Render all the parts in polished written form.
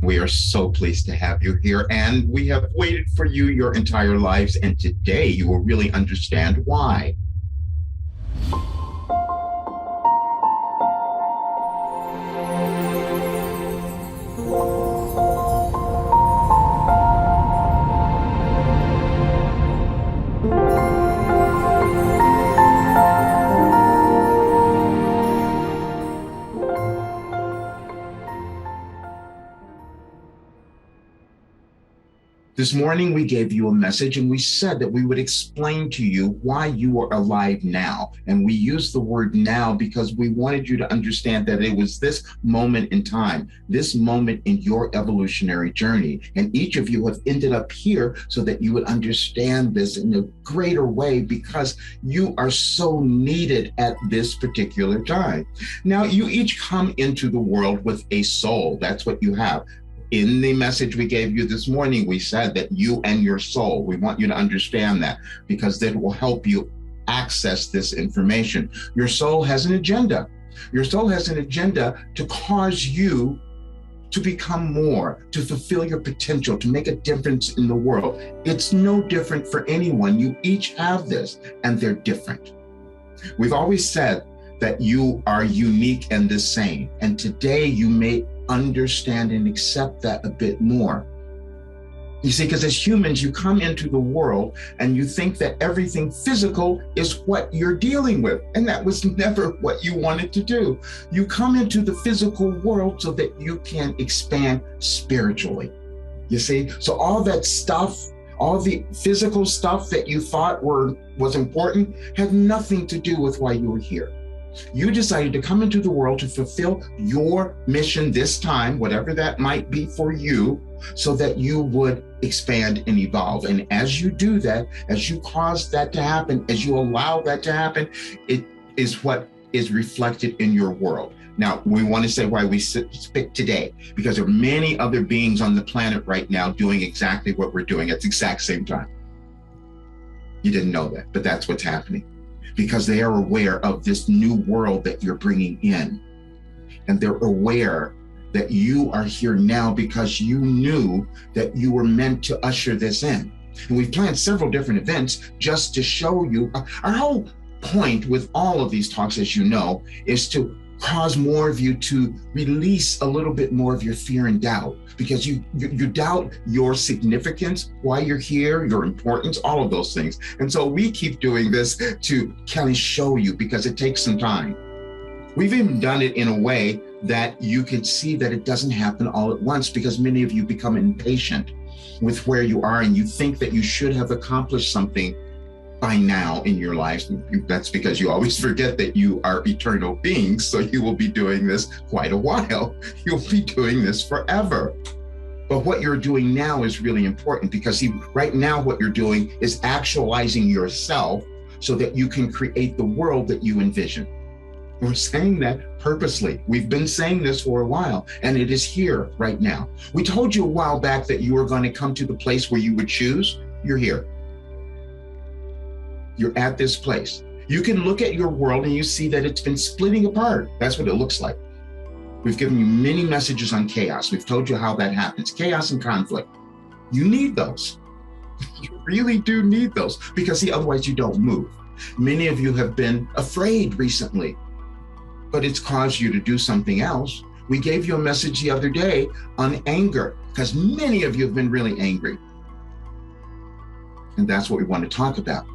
We are so pleased to have you here, and we have waited for you your entire lives, and today you will really understand why. This morning, we gave you a message and we said that we would explain to you why you are alive now. And we used the word now because we wanted you to understand that it was this moment in time, this moment in your evolutionary journey. And each of you have ended up here so that you would understand this in a greater way because you are so needed at this particular time. Now, you each come into the world with a soul. That's what you have. In the message we gave you this morning, we said that you and your soul, we want you to understand that because that will help you access this information. Your soul has an agenda. Your soul has an agenda to cause you to become more, to fulfill your potential, to make a difference in the world. It's no different for anyone. You each have this, and they're different. We've always said that you are unique and the same, and today you may understand and accept that a bit more. You see, because as humans, you come into the world and you think that everything physical is what you're dealing with. And that was never what you wanted to do. You come into the physical world so that you can expand spiritually. You see, so all that stuff, all the physical stuff that you thought was important had nothing to do with why you were here. You decided to come into the world to fulfill your mission this time, whatever that might be for you, so that you would expand and evolve. And as you do that, as you cause that to happen, as you allow that to happen, it is what is reflected in your world. Now, we want to say why we speak today, because there are many other beings on the planet right now doing exactly what we're doing at the exact same time. You didn't know that, but that's what's happening. Because they are aware of this new world that you're bringing in. And they're aware that you are here now because you knew that you were meant to usher this in. And we've planned several different events just to show you. Our whole point with all of these talks, as you know, is to cause more of you to release a little bit more of your fear and doubt, because you doubt your significance, why you're here, your importance, all of those things. And so we keep doing this to kind of show you, because it takes some time. We've even done it in a way that you can see that it doesn't happen all at once, because many of you become impatient with where you are and you think that you should have accomplished something by now in your lives. That's because you always forget that you are eternal beings, so you will be doing this quite a while. You'll be doing this forever. But what you're doing now is really important, because see, right now what you're doing is actualizing yourself so that you can create the world that you envision. We're saying that purposely. We've been saying this for a while, and it is here right now. We told you a while back that you were going to come to the place where you would choose. You're here. You're at this place. You can look at your world and you see that it's been splitting apart. That's what it looks like. We've given you many messages on chaos. We've told you how that happens. Chaos and conflict. You need those. You really do need those, because see, otherwise you don't move. Many of you have been afraid recently, but it's caused you to do something else. We gave you a message the other day on anger, because many of you have been really angry. And that's what we want to talk about.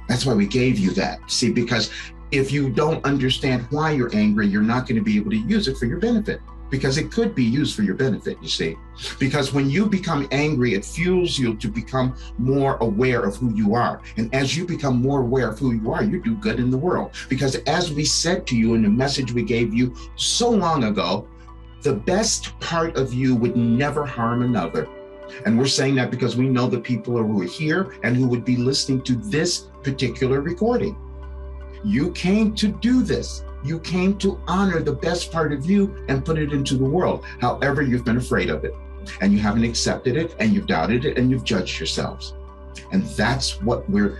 That's why we gave you that. See, because if you don't understand why you're angry, you're not going to be able to use it for your benefit, because it could be used for your benefit, you see. Because when you become angry, it fuels you to become more aware of who you are. And as you become more aware of who you are, you do good in the world. Because as we said to you in the message we gave you so long ago, the best part of you would never harm another. And we're saying that because we know the people who are here and who would be listening to this particular recording. You came to do this. You came to honor the best part of you and put it into the world. However, you've been afraid of it, and you haven't accepted it, and you've doubted it, and you've judged yourselves. And that's what we're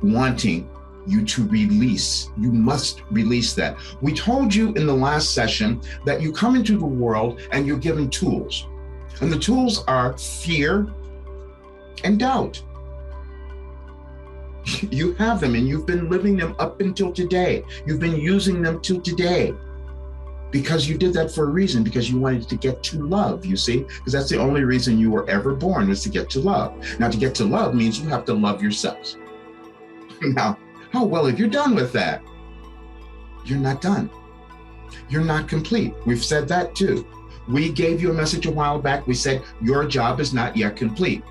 wanting you to release. You must release that. We told you in the last session that you come into the world and you're given tools. And the tools are fear and doubt. You have them and you've been living them up until today. You've been using them till today because you did that for a reason, because you wanted to get to love, you see, because that's the only reason you were ever born, was to get to love. Now, to get to love means you have to love yourselves. Now, oh, well, if you're done with that, you're not done. You're not complete. We've said that too. We gave you a message a while back. We said your job is not yet complete,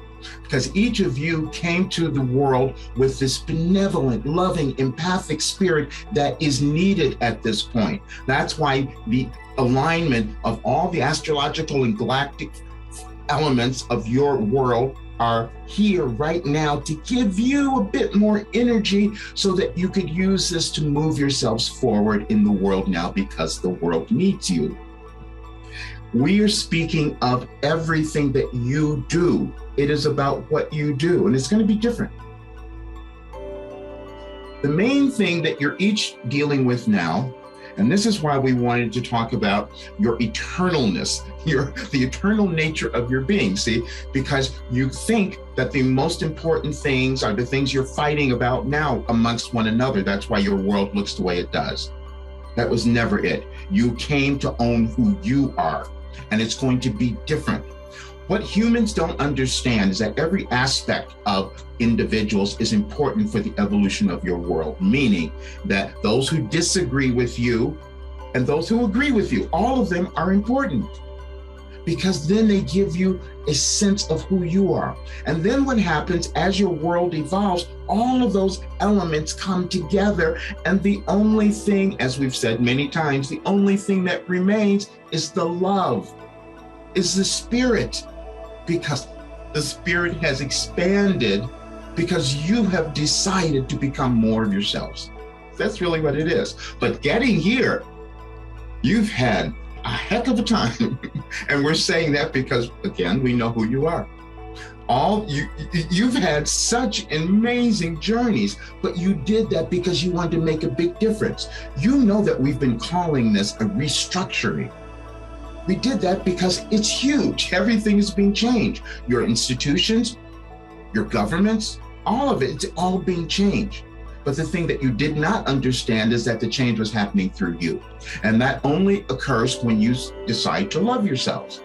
because each of you came to the world with this benevolent, loving, empathic spirit that is needed at this point. That's why the alignment of all the astrological and galactic elements of your world are here right now to give you a bit more energy so that you could use this to move yourselves forward in the world now, because the world needs you. We are speaking of everything that you do. It is about what you do, and it's going to be different. The main thing that you're each dealing with now, and this is why we wanted to talk about your eternalness, the eternal nature of your being, see, because you think that the most important things are the things you're fighting about now amongst one another. That's why your world looks the way it does. That was never it. You came to own who you are, and it's going to be different. What humans don't understand is that every aspect of individuals is important for the evolution of your world, meaning that those who disagree with you and those who agree with you, all of them are important, because then they give you a sense of who you are. And then what happens as your world evolves, all of those elements come together, and the only thing, as we've said many times, the only thing that remains is the love, is the spirit. Because the spirit has expanded, because you have decided to become more of yourselves. That's really what it is. But getting here, you've had a heck of a time. And we're saying that because, again, we know who you are. You've had such amazing journeys, but you did that because you wanted to make a big difference. You know that we've been calling this a restructuring. We did that because it's huge. Everything is being changed. Your institutions, your governments, all of it, it's all being changed. But the thing that you did not understand is that the change was happening through you. And that only occurs when you decide to love yourselves.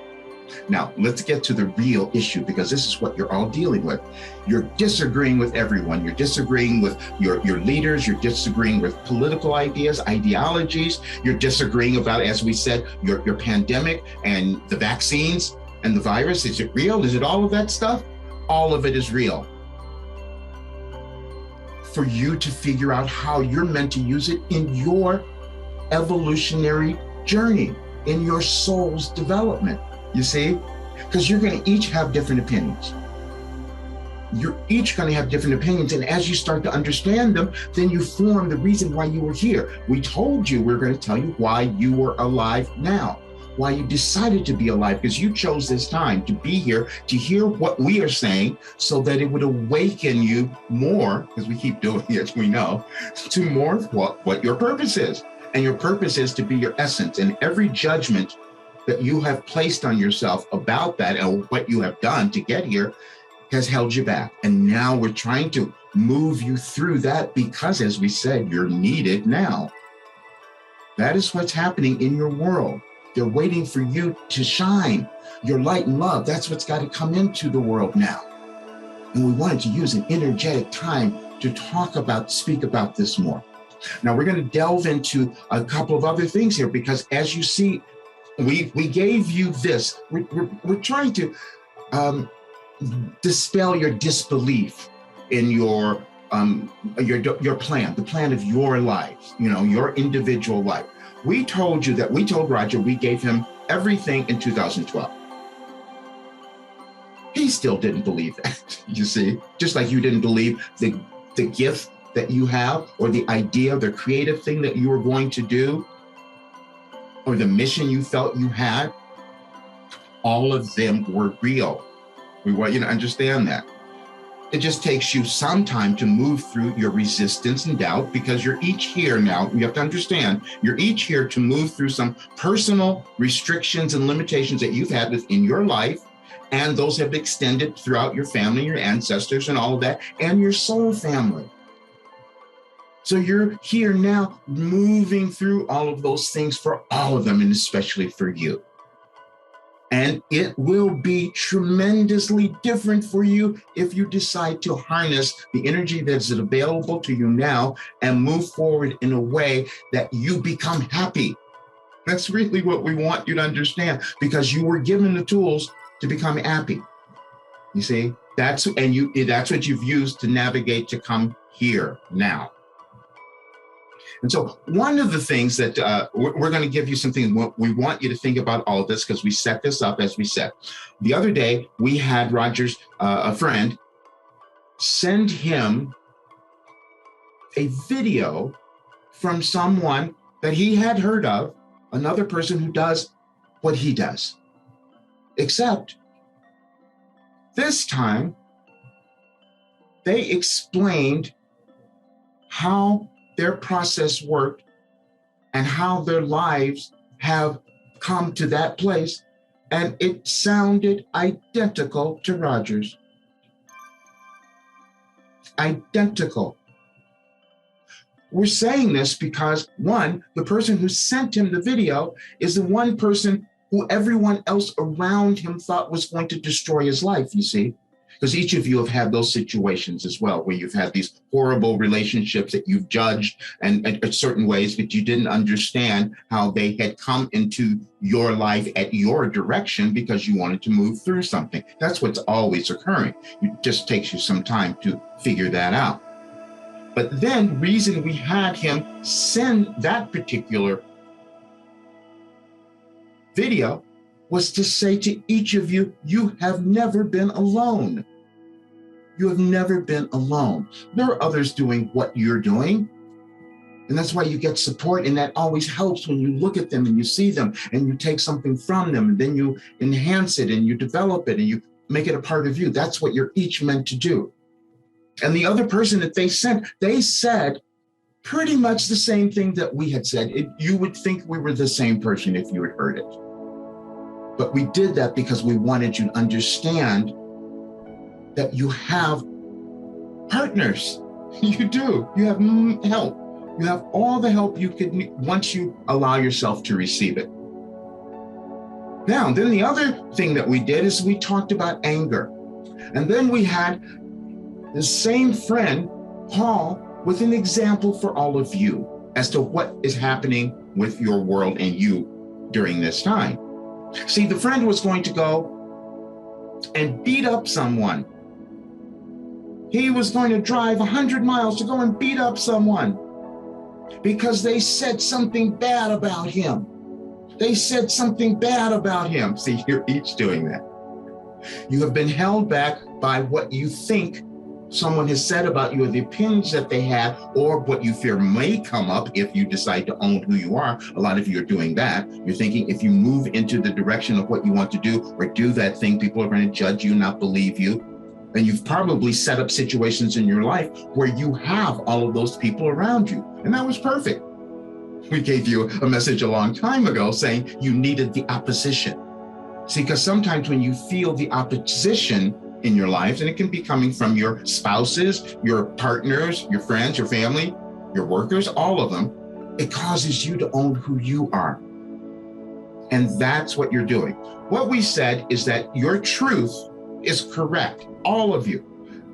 Now, let's get to the real issue, because this is what you're all dealing with. You're disagreeing with everyone. You're disagreeing with your leaders. You're disagreeing with political ideas, ideologies. You're disagreeing about, as we said, your pandemic and the vaccines and the virus. Is it real? Is it all of that stuff? All of it is real. For you to figure out how you're meant to use it in your evolutionary journey, in your soul's development. You see, because you're going to each have different opinions. You're each going to have different opinions. And as you start to understand them, then you form the reason why you were here. We told you we're going to tell you why you were alive now, why you decided to be alive, because you chose this time to be here, to hear what we are saying, so that it would awaken you more, because we keep doing it, we know, to more of what your purpose is. And your purpose is to be your essence. And every judgment that you have placed on yourself about that and what you have done to get here has held you back. And now we're trying to move you through that, because, as we said, you're needed now. That is what's happening in your world. They're waiting for you to shine. Your light and love, that's what's got to come into the world now. And we wanted to use an energetic time to speak about this more. Now we're going to delve into a couple of other things here, because as you see, we gave you this. We're trying to dispel your disbelief in your plan, the plan of your life, your individual life. We told Roger, we gave him everything in 2012. He still didn't believe that, you see, just like you didn't believe the gift that you have, or the idea, the creative thing that you were going to do, or the mission you felt you had. All of them were real. We want you to understand that. It just takes you some time to move through your resistance and doubt, because you're each here now. You have to understand, you're each here to move through some personal restrictions and limitations that you've had within your life. And those have extended throughout your family, your ancestors and all of that, and your soul family. So you're here now moving through all of those things for all of them, and especially for you. And it will be tremendously different for you if you decide to harness the energy that's available to you now and move forward in a way that you become happy. That's really what we want you to understand, because you were given the tools to become happy. You see, that's what you've used to navigate to come here now. And so one of the things that we're going to give you something, we want you to think about all of this, because we set this up, as we said. The other day, we had Roger's, a friend, send him a video from someone that he had heard of, another person who does what he does. Except this time, they explained how their process worked and how their lives have come to that place. And it sounded identical to Roger's. Identical. We're saying this because, one, the person who sent him the video is the one person who everyone else around him thought was going to destroy his life, you see? Because each of you have had those situations as well, where you've had these horrible relationships that you've judged in certain ways, but you didn't understand how they had come into your life at your direction because you wanted to move through something. That's what's always occurring. It just takes you some time to figure that out. But then, reason we had him send that particular video was to say to each of you, you have never been alone. You have never been alone. There are others doing what you're doing. And that's why you get support. And that always helps when you look at them and you see them and you take something from them, and then you enhance it and you develop it and you make it a part of you. That's what you're each meant to do. And the other person that they sent, they said pretty much the same thing that we had said. You would think we were the same person if you had heard it. But we did that because we wanted you to understand that you have partners. You do. You have help. You have all the help you could need once you allow yourself to receive it. Now, then the other thing that we did is we talked about anger. And then we had the same friend, Paul, with an example for all of you as to what is happening with your world and you during this time. See, the friend was going to go and beat up someone. He was going to drive 100 miles to go and beat up someone because they said something bad about him. They said something bad about him. See, you're each doing that. You have been held back by what you think someone has said about you, or the opinions that they have, or what you fear may come up if you decide to own who you are. A lot of you are doing that. You're thinking if you move into the direction of what you want to do or do that thing, people are going to judge you, not believe you. And you've probably set up situations in your life where you have all of those people around you. And that was perfect. We gave you a message a long time ago saying you needed the opposition. See, because sometimes when you feel the opposition in your lives, and it can be coming from your spouses, your partners, your friends, your family, your workers, all of them, it causes you to own who you are. And that's what you're doing. What we said is that your truth is correct, all of you.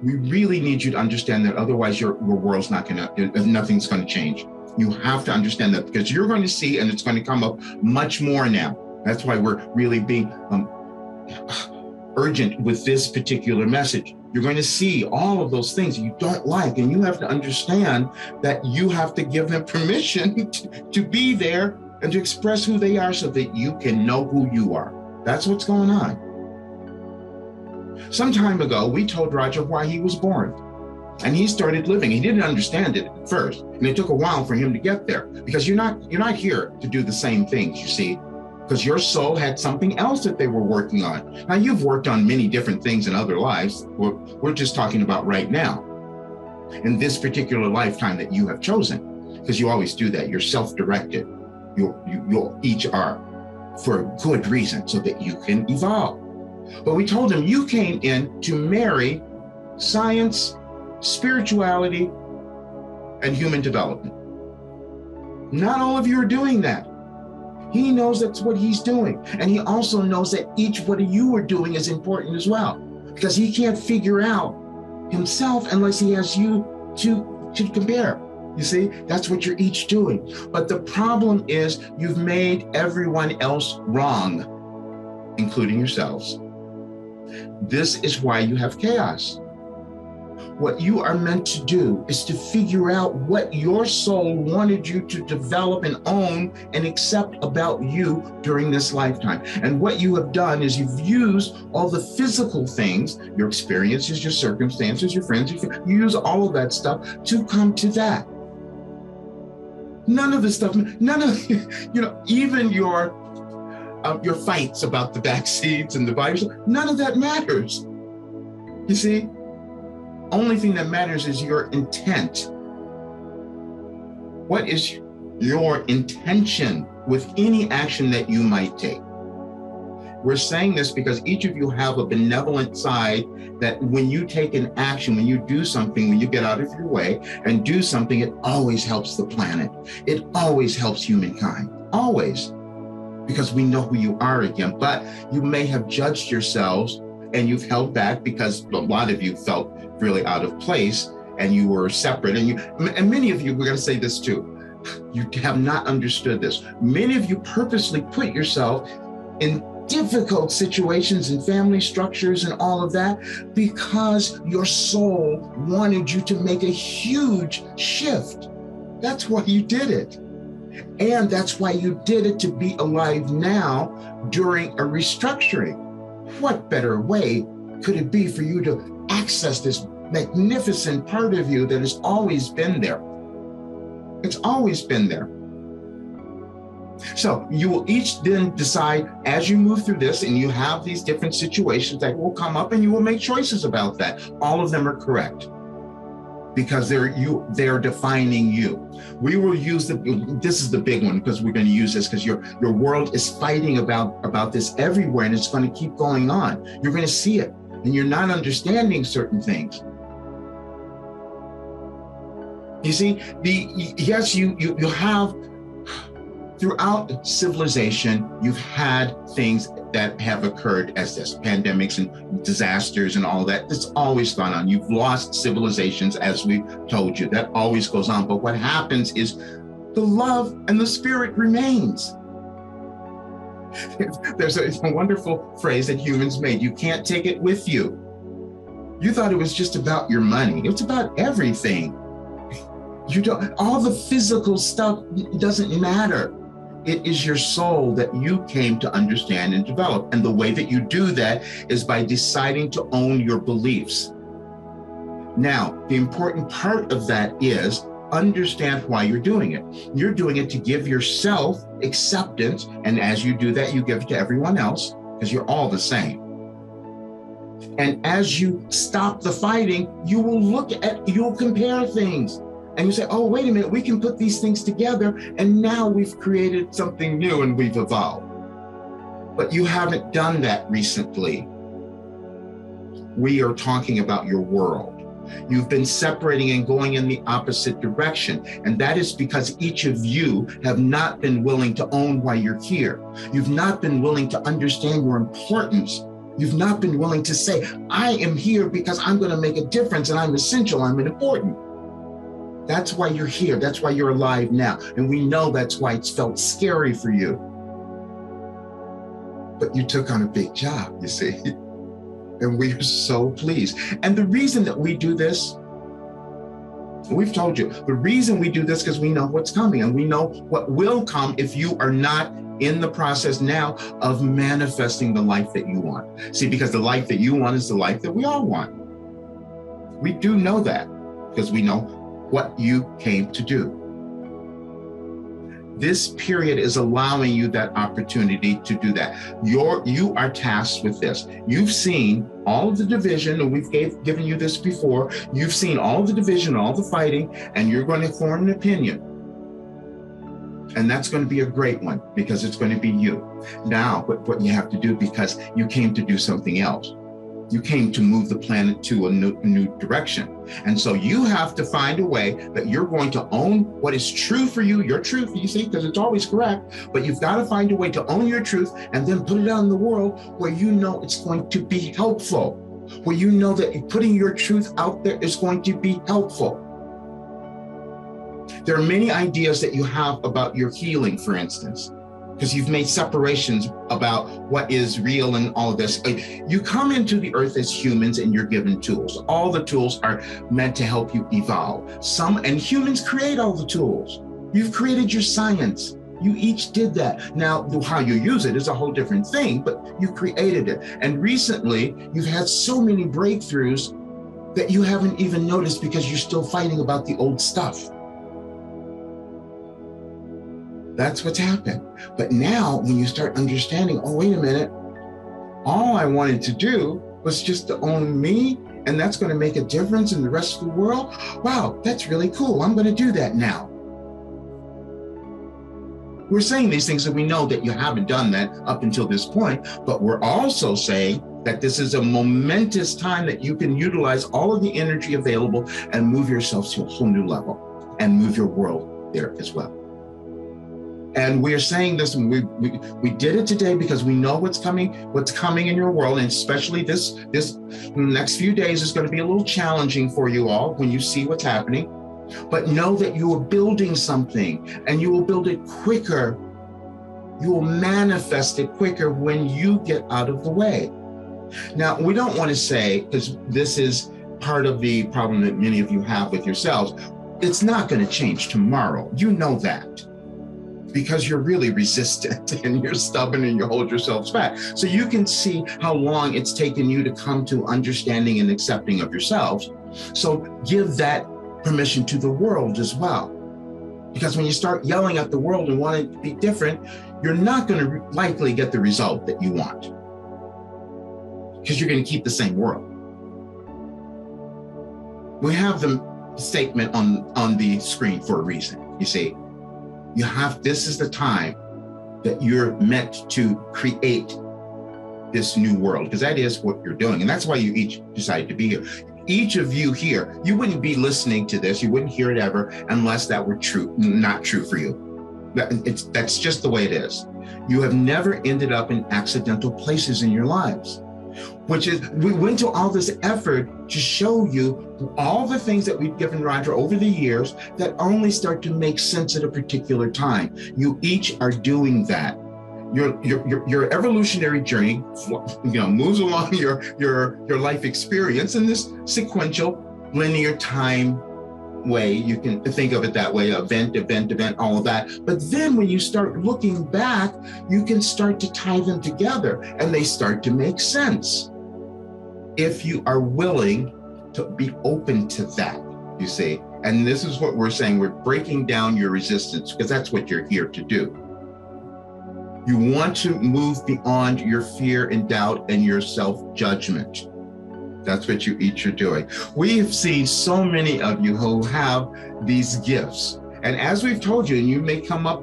We really need you to understand that, otherwise your world's nothing's going to change. You have to understand that, because you're going to see, and it's going to come up much more now. That's why we're really being urgent with this particular message. You're going to see all of those things you don't like, and you have to understand that you have to give them permission to be there and to express who they are so that you can know who you are. That's what's going on. Some time ago, we told Roger why he was born, and he started living. He didn't understand it at first, and it took a while for him to get there, because you're not here to do the same things, you see. because your soul had something else that they were working on. Now, you've worked on many different things in other lives. We're just talking about right now, in this particular lifetime that you have chosen, because you always do that. You're self-directed. You each are for a good reason, so that you can evolve. But we told him you came in to marry science, spirituality, and human development. Not all of you are doing that. He knows that's what he's doing. And he also knows that each what you are doing is important as well, because he can't figure out himself unless he has you to compare. You see, that's what you're each doing. But the problem is you've made everyone else wrong, including yourselves. This is why you have chaos. What you are meant to do is to figure out what your soul wanted you to develop and own and accept about you during this lifetime. And what you have done is you've used all the physical things, your experiences, your circumstances, your friends, you use all of that stuff to come to that. None of this stuff, even your fights about the vaccines and the virus, none of that matters. You see? Only thing that matters is your intent. What is your intention with any action that you might take? We're saying this because each of you have a benevolent side that when you take an action, when you do something, when you get out of your way and do something, it always helps the planet. It always helps humankind, always, because we know who you are again. But you may have judged yourselves and you've held back because a lot of you felt really out of place and you were separate. And many of you, we're going to say this too, you have not understood this. Many of you purposely put yourself in difficult situations and family structures and all of that because your soul wanted you to make a huge shift. That's why you did it. And that's why you did it to be alive now during a restructuring. What better way could it be for you to access this magnificent part of you that has always been there? It's always been there. So you will each then decide as you move through this and you have these different situations that will come up and you will make choices about that. All of them are correct because they're defining you. We will use this is the big one because we're going to use this because your world is fighting about this everywhere and it's going to keep going on. You're going to see it and you're not understanding certain things. You see, you have throughout civilization, you've had things that have occurred as this, pandemics and disasters and all that. It's always gone on. You've lost civilizations, as we've told you. That always goes on. But what happens is the love and the spirit remains. There's a wonderful phrase that humans made. You can't take it with you. You thought it was just about your money. It's about everything. All the physical stuff doesn't matter. It is your soul that you came to understand and develop. And the way that you do that is by deciding to own your beliefs. Now, the important part of that is understand why you're doing it. You're doing it to give yourself acceptance. And as you do that, you give it to everyone else because you're all the same. And as you stop the fighting, you'll compare things. And you say, oh, wait a minute, we can put these things together. And now we've created something new and we've evolved. But you haven't done that recently. We are talking about your world. You've been separating and going in the opposite direction. And that is because each of you have not been willing to own why you're here. You've not been willing to understand your importance. You've not been willing to say, I am here because I'm going to make a difference and I'm essential, I'm important. That's why you're here. That's why you're alive now. And we know that's why it's felt scary for you. But you took on a big job, you see. And we are so pleased. And the reason that we do this, we've told you, the reason we do this because we know what's coming and we know what will come if you are not in the process now of manifesting the life that you want. See, because the life that you want is the life that we all want. We do know that because we know what you came to do. This period is allowing you that opportunity to do that. You are tasked with this. You've seen all of the division, and we've given you this before. You've seen all the division, all the fighting, and you're going to form an opinion. And that's going to be a great one because it's going to be you. Now, what you have to do, because you came to do something else. You came to move the planet to a new direction. And so you have to find a way that you're going to own what is true for you, your truth, you see, because it's always correct, but you've got to find a way to own your truth and then put it out in the world where you know it's going to be helpful, where you know that putting your truth out there is going to be helpful. There are many ideas that you have about your healing, for instance, because you've made separations about what is real and all of this. You come into the earth as humans and you're given tools. All the tools are meant to help you evolve. And humans create all the tools. You've created your science. You each did that. Now, how you use it is a whole different thing, but you created it. And recently, you've had so many breakthroughs that you haven't even noticed because you're still fighting about the old stuff. That's what's happened. But now when you start understanding, oh, wait a minute, all I wanted to do was just to own me, and that's going to make a difference in the rest of the world. Wow, that's really cool. I'm going to do that now. We're saying these things, and we know that you haven't done that up until this point, but we're also saying that this is a momentous time that you can utilize all of the energy available and move yourself to a whole new level and move your world there as well. And we are saying this, and we did it today because we know what's coming in your world, and especially this next few days is going to be a little challenging for you all when you see what's happening. But know that you are building something, and you will build it quicker. You will manifest it quicker when you get out of the way. Now, we don't want to say, because this is part of the problem that many of you have with yourselves, it's not going to change tomorrow. You know that. Because you're really resistant and you're stubborn and you hold yourselves back. So you can see how long it's taken you to come to understanding and accepting of yourselves. So give that permission to the world as well. Because when you start yelling at the world and wanting to be different, you're not going to likely get the result that you want. Because you're going to keep the same world. We have the statement on the screen for a reason, you see. This is the time that you're meant to create this new world, because that is what you're doing. And that's why you each decided to be here. Each of you here, you wouldn't be listening to this, you wouldn't hear it ever unless that were not true for you. That's just the way it is. You have never ended up in accidental places in your lives. Which is, we went to all this effort to show you all the things that we've given Roger over the years that only start to make sense at a particular time. You each are doing that. Your evolutionary journey, moves along your life experience in this sequential, linear time way. You can think of it that way, event, all of that. But then when you start looking back, you can start to tie them together and they start to make sense. If you are willing to be open to that, you see. And this is what we're saying. We're breaking down your resistance because that's what you're here to do. You want to move beyond your fear and doubt and your self-judgment. That's what you each are doing. We have seen so many of you who have these gifts. And as we've told you, and you may come up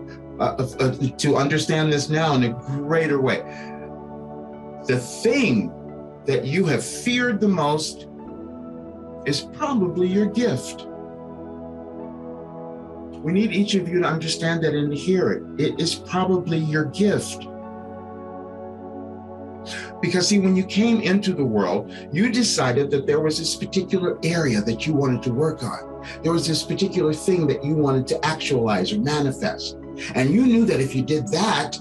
to understand this now in a greater way, the thing that you have feared the most is probably your gift. We need each of you to understand that and to hear it. It is probably your gift. Because see, when you came into the world, you decided that there was this particular area that you wanted to work on. There was this particular thing that you wanted to actualize or manifest. And you knew that if you did that,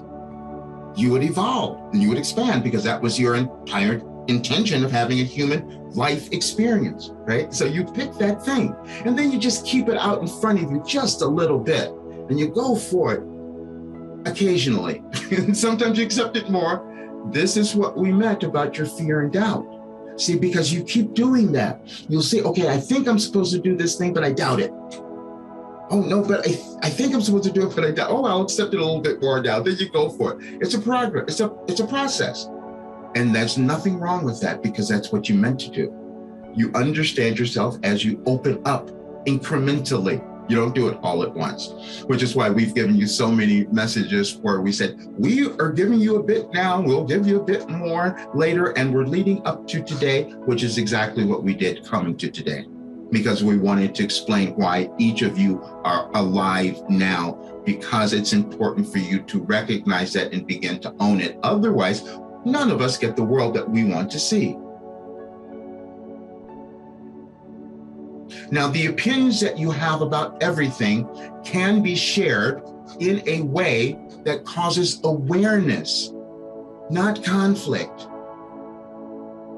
you would evolve and you would expand, because that was your entire intention of having a human life experience, right? So you pick that thing and then you just keep it out in front of you just a little bit and you go for it occasionally. And sometimes you accept it more. This is what we meant about your fear and doubt. See, because you keep doing that, you'll say, okay, I think I'm supposed to do this thing, but I doubt it. Oh, no, but I think I'm supposed to do it, but I don't. Oh, I'll accept it a little bit more now. Then you go for it. It's a progress. It's a process. And there's nothing wrong with that because that's what you meant to do. You understand yourself as you open up incrementally. You don't do it all at once, which is why we've given you so many messages where we said, we are giving you a bit now, we'll give you a bit more later, and we're leading up to today, which is exactly what we did coming to today, because we wanted to explain why each of you are alive now, because it's important for you to recognize that and begin to own it. Otherwise, none of us get the world that we want to see. Now, the opinions that you have about everything can be shared in a way that causes awareness, not conflict.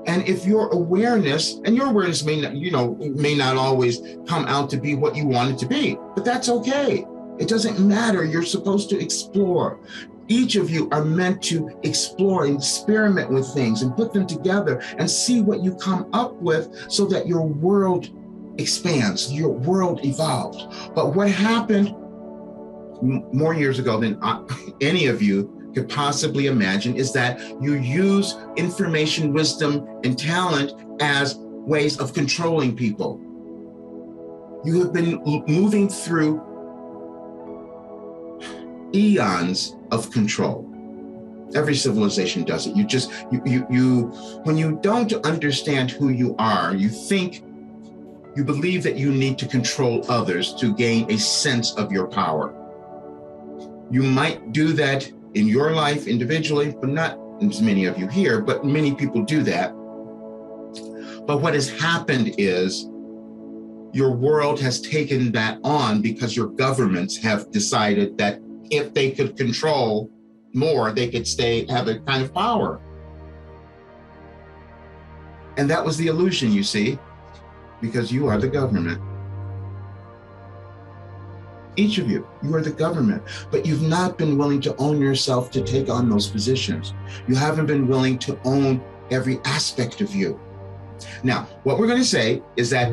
And if your awareness, and your awareness may not always come out to be what you want it to be, but that's okay. It doesn't matter. You're supposed to explore. Each of you are meant to explore and experiment with things and put them together and see what you come up with so that your world expands, your world evolves. But what happened more years ago than any of you could possibly imagine is that you use information, wisdom, and talent as ways of controlling people. You have been moving through eons of control. Every civilization does it. When you don't understand who you are, you believe that you need to control others to gain a sense of your power. You might do that in your life individually, but not as many of you here, but many people do that. But what has happened is your world has taken that on because your governments have decided that if they could control more, they could have a kind of power. And that was the illusion, you see, because you are the government. Each of you are the government, but you've not been willing to own yourself to take on those positions. You haven't been willing to own every aspect of you. Now, what we're going to say is that,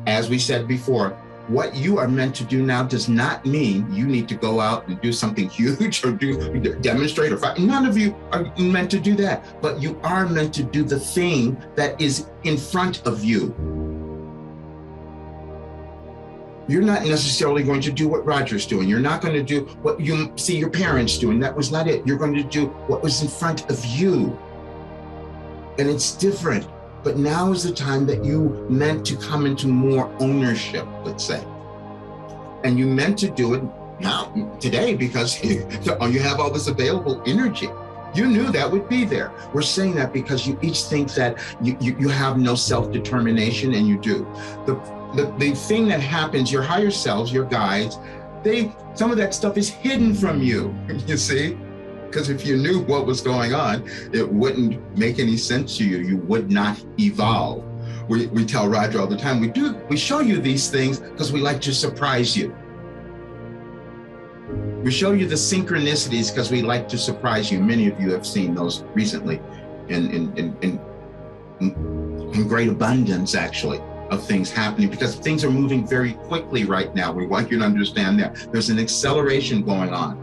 as we said before, what you are meant to do now does not mean you need to go out and do something huge or demonstrate or fight. None of you are meant to do that, but you are meant to do the thing that is in front of you. You're not necessarily going to do what Roger's doing. You're not going to do what you see your parents doing. That was not it. You're going to do what was in front of you. And it's different. But now is the time that you meant to come into more ownership, let's say. And you meant to do it now, today, because you have all this available energy. You knew that would be there. We're saying that because you each think that you have no self-determination, and you do. The thing that happens, your higher selves, your guides, some of that stuff is hidden from you, you see? Because if you knew what was going on, it wouldn't make any sense to you. You would not evolve. We tell Roger all the time, we show you these things because we like to surprise you. We show you the synchronicities because we like to surprise you. Many of you have seen those recently in great abundance, actually, of things happening, because things are moving very quickly right now. We want you to understand that there's an acceleration going on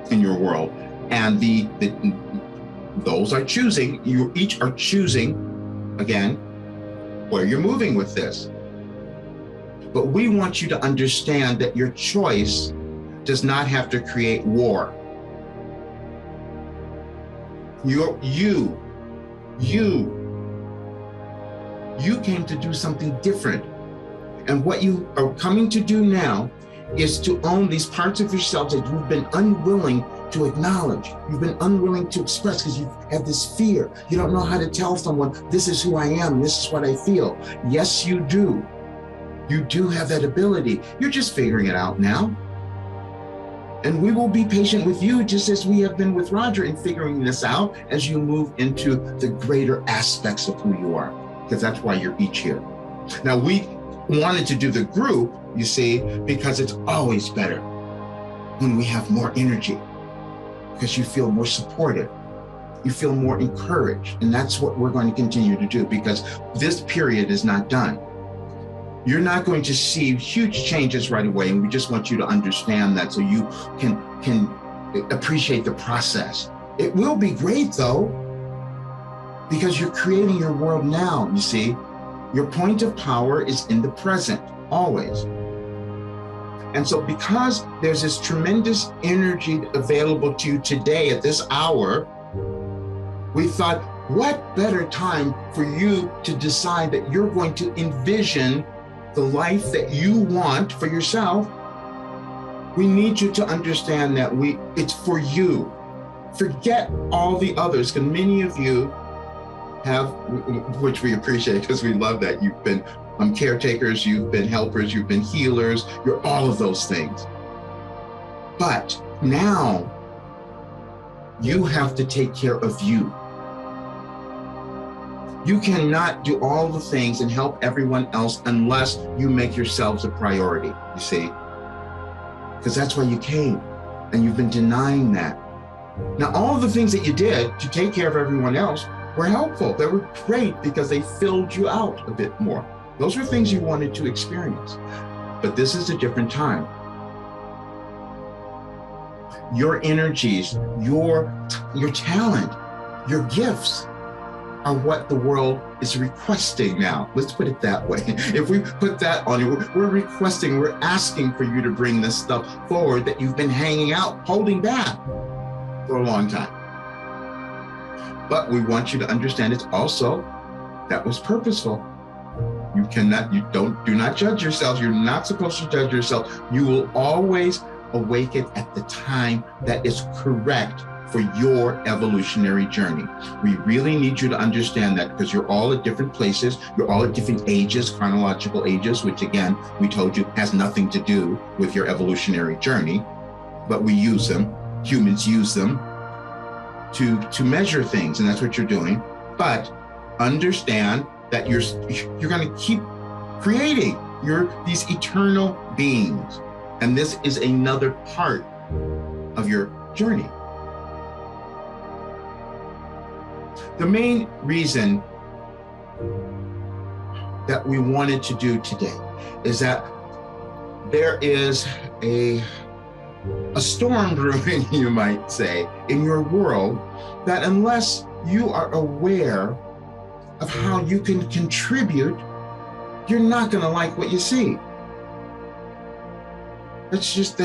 in your world, and those are choosing. You each are choosing again where you're moving with this. But we want you to understand that your choice does not have to create war. You came to do something different. And what you are coming to do now is to own these parts of yourselves that you've been unwilling to acknowledge. You've been unwilling to express because you have this fear. You don't know how to tell someone, this is who I am, this is what I feel. Yes, you do. You do have that ability. You're just figuring it out now. And we will be patient with you, just as we have been with Roger in figuring this out as you move into the greater aspects of who you are, because that's why you're each here. Now, we wanted to do the group, you see, because it's always better when we have more energy, because you feel more supported, you feel more encouraged. And that's what we're going to continue to do, because this period is not done. You're not going to see huge changes right away, and we just want you to understand that so you can appreciate the process. It will be great though, because you're creating your world now, you see. Your point of power is in the present, always. And so because there's this tremendous energy available to you today at this hour, we thought, what better time for you to decide that you're going to envision the life that you want for yourself? We need you to understand that it's for you. Forget all the others, because many of you have, which we appreciate because we love that. You've been caretakers, you've been helpers, you've been healers, you're all of those things. But now you have to take care of you. You cannot do all the things and help everyone else unless you make yourselves a priority, you see? Because that's why you came, and you've been denying that. Now, all of the things that you did to take care of everyone else were helpful. They were great because they filled you out a bit more. Those were things you wanted to experience. But this is a different time. Your energies, your talent, your gifts are what the world is requesting now. Let's put it that way. If we put that on you, we're requesting, we're asking for you to bring this stuff forward that you've been hanging out, holding back for a long time. But we want you to understand it's also, that was purposeful. Do not judge yourself. You're not supposed to judge yourself. You will always awaken at the time that is correct for your evolutionary journey. We really need you to understand that, because you're all at different places, you're all at different ages, chronological ages, which again, we told you has nothing to do with your evolutionary journey, but we use them, humans use them to measure things, and that's what you're doing. But understand that you're going to keep creating. You're these eternal beings, and this is another part of your journey. The main reason that we wanted to do today is that there is a storm brewing, you might say, in your world, that unless you are aware of how you can contribute, you're not going to like what you see. That's just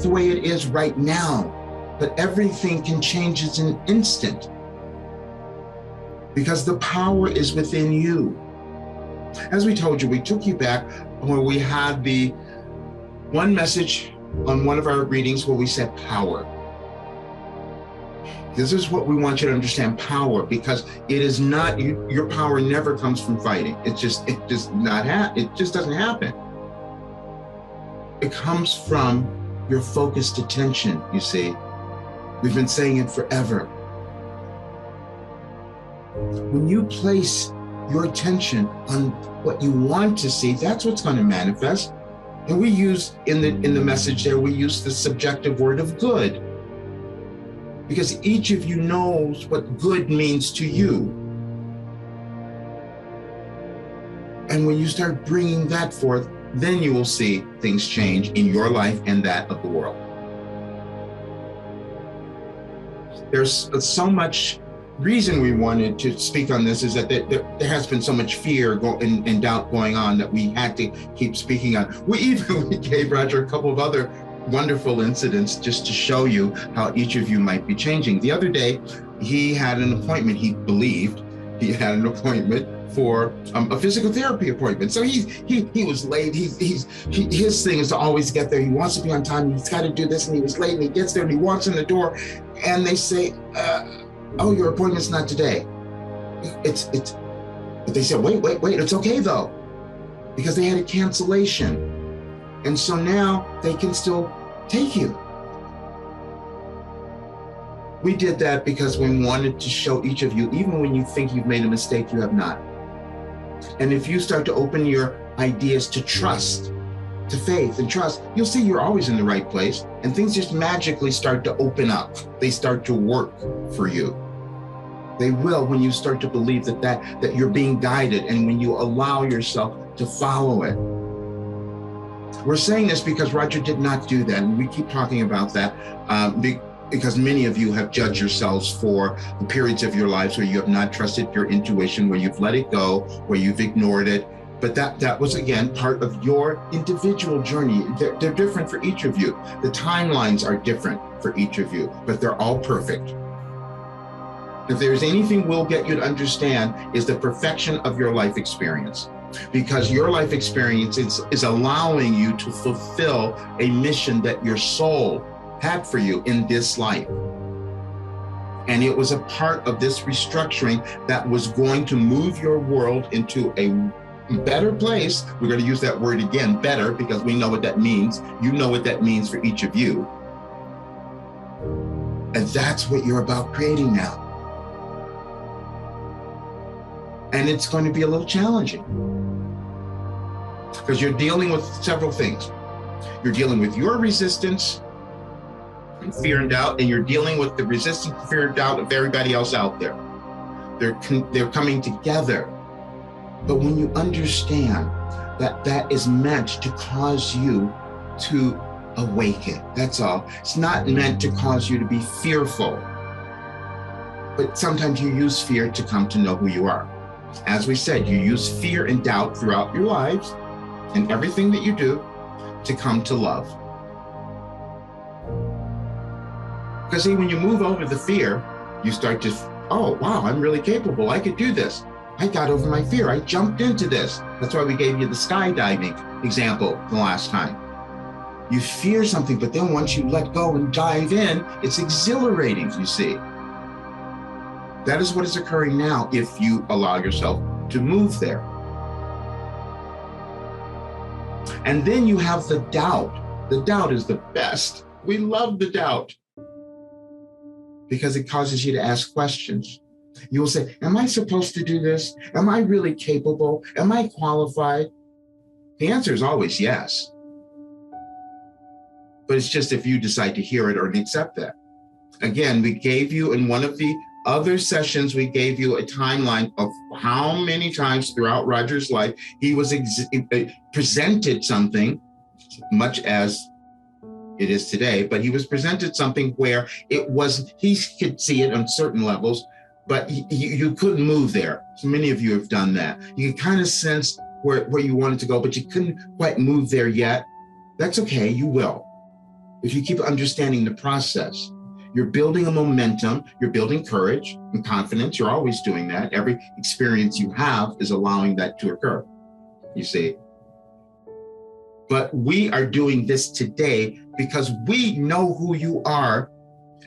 the way it is right now. But everything can change in an instant, because the power is within you. As we told you, we took you back where we had the one message on one of our readings where we said power. This is what we want you to understand, power, because it is not, your power never comes from fighting. It just doesn't happen. It comes from your focused attention, you see. We've been saying it forever. When you place your attention on what you want to see, that's what's going to manifest. And we use in the message there, we use the subjective word of good, because each of you knows what good means to you. And when you start bringing that forth, then you will see things change in your life and that of the world. There's so much reason we wanted to speak on this, is that there has been so much fear and doubt going on that we had to keep speaking on. We gave Roger a couple of other wonderful incidents just to show you how each of you might be changing. The other day, he had an appointment. He believed he had an appointment for a physical therapy appointment. So he was late. His thing is to always get there. He wants to be on time. He's got to do this, and he was late. And he gets there and he walks in the door, and they say, "Oh, your appointment's not today." But they said, wait, it's okay though, because they had a cancellation. And so now they can still take you. We did that because we wanted to show each of you, even when you think you've made a mistake, you have not. And if you start to open your ideas to trust, to faith and trust, you'll see you're always in the right place, and things just magically start to open up. They start to work for you. They will when you start to believe that you're being guided, and when you allow yourself to follow it. We're saying this because Roger did not do that. And we keep talking about that because many of you have judged yourselves for the periods of your lives where you have not trusted your intuition, where you've let it go, where you've ignored it. But that was, again, part of your individual journey. They're different for each of you. The timelines are different for each of you, but they're all perfect. If there's anything we'll get you to understand is the perfection of your life experience, because your life experience is allowing you to fulfill a mission that your soul had for you in this life. And it was a part of this restructuring that was going to move your world into a better place. We're going to use that word again, better, because we know what that means. You know what that means for each of you. And that's what you're about creating now. And it's going to be a little challenging because you're dealing with several things. You're dealing with your resistance, fear and doubt, and you're dealing with the resistance, fear and doubt of everybody else out there. They're coming together. But when you understand that that is meant to cause you to awaken, that's all. It's not meant to cause you to be fearful. But sometimes you use fear to come to know who you are. As we said, you use fear and doubt throughout your lives and everything that you do to come to love. Because see, when you move over the fear, you start to, oh, wow, I'm really capable. I could do this. I got over my fear. I jumped into this. That's why we gave you the skydiving example the last time. You fear something, but then once you let go and dive in, it's exhilarating, you see. That is what is occurring now if you allow yourself to move there. And then you have the doubt. The doubt is the best. We love the doubt because it causes you to ask questions. You will say, am I supposed to do this? Am I really capable? Am I qualified? The answer is always yes. But it's just if you decide to hear it or accept that. Again, we gave you in one of the other sessions, we gave you a timeline of how many times throughout Roger's life he was presented something, much as it is today, but he was presented something where it was, he could see it on certain levels, but you couldn't move there. So many of you have done that. You could kind of sense where you wanted to go, but you couldn't quite move there yet. That's okay, you will. If you keep understanding the process, you're building a momentum, you're building courage and confidence. You're always doing that. Every experience you have is allowing that to occur, you see. But we are doing this today because we know who you are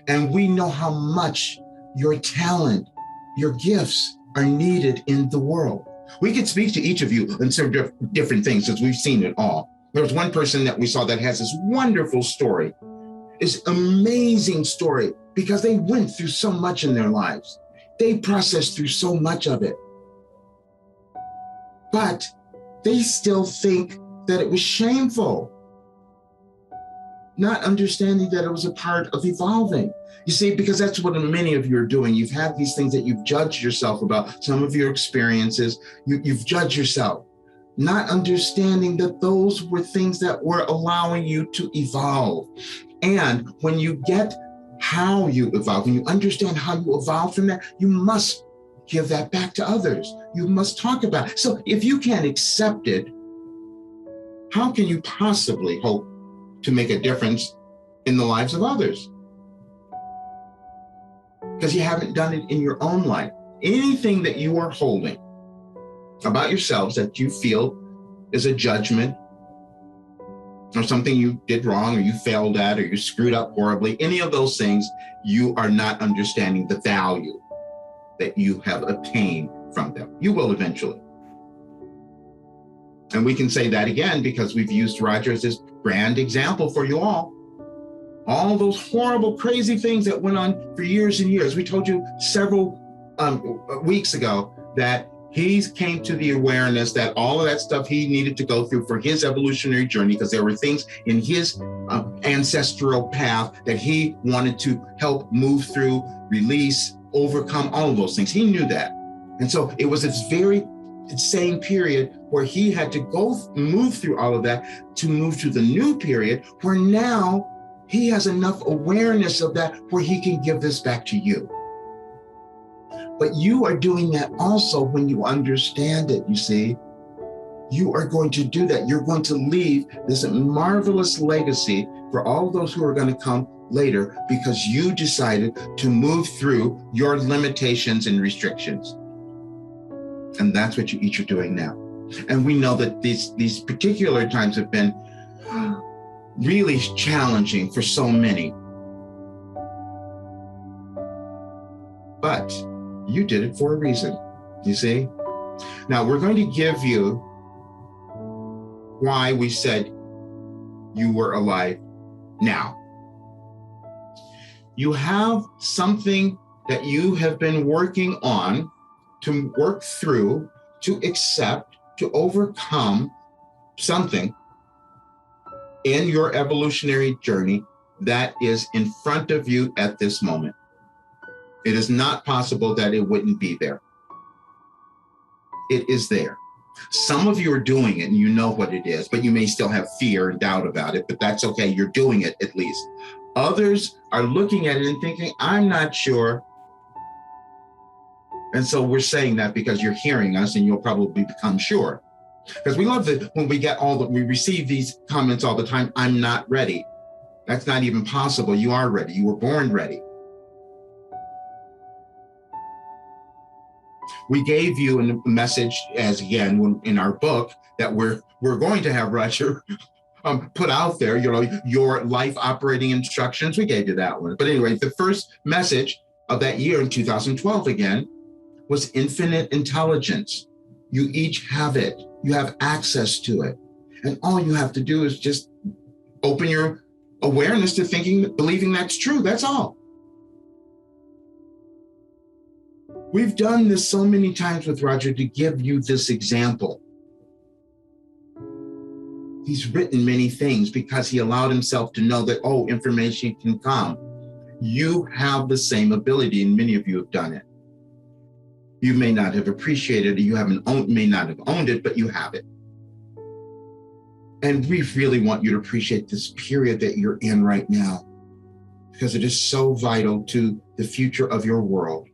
and we know how much your talent, your gifts are needed in the world. We could speak to each of you in some different things because we've seen it all. There was one person that we saw that has this wonderful story, this amazing story, because they went through so much in their lives. They processed through so much of it. But they still think that it was shameful, not understanding that it was a part of evolving. You see, because that's what many of you are doing. You've had these things that you've judged yourself about, some of your experiences, you've judged yourself, not understanding that those were things that were allowing you to evolve. And when you get how you evolve, when you understand how you evolve from that, you must give that back to others. You must talk about it. So if you can't accept it, how can you possibly hope to make a difference in the lives of others? Because you haven't done it in your own life. Anything that you are holding about yourselves that you feel is a judgment or something you did wrong or you failed at or you screwed up horribly, any of those things, you are not understanding the value that you have obtained from them. You will eventually. And we can say that again because we've used Roger as this grand example for you all. All those horrible, crazy things that went on for years and years. We told you several weeks ago that he came to the awareness that all of that stuff he needed to go through for his evolutionary journey, because there were things in his ancestral path that he wanted to help move through, release, overcome, all of those things. He knew that. And so it was this very same period where he had to move through all of that to move to the new period where now he has enough awareness of that where he can give this back to you. But you are doing that also when you understand it, you see. You are going to do that. You're going to leave this marvelous legacy for all those who are going to come later because you decided to move through your limitations and restrictions. And that's what you each are doing now. And we know that these particular times have been really challenging for so many. But you did it for a reason, you see? Now, we're going to give you why we said you were alive now. You have something that you have been working on to work through, to accept, to overcome something in your evolutionary journey that is in front of you at this moment. It is not possible that it wouldn't be there. It is there. Some of you are doing it and you know what it is, but you may still have fear and doubt about it, but that's okay. You're doing it at least. Others are looking at it and thinking, I'm not sure. And so we're saying that because you're hearing us and you'll probably become sure. Because we love that when we receive these comments all the time, I'm not ready. That's not even possible. You are ready. You were born ready. We gave you a message, as again, in our book, that we're going to have Roger put out there, your life operating instructions. We gave you that one. But anyway, the first message of that year in 2012 again was infinite intelligence. You each have it. You have access to it. And all you have to do is just open your awareness to believing that's true. That's all. We've done this so many times with Roger to give you this example. He's written many things because he allowed himself to know that, information can come. You have the same ability, and many of you have done it. You may not have appreciated it, may not have owned it, but you have it. And we really want you to appreciate this period that you're in right now, because it is so vital to the future of your world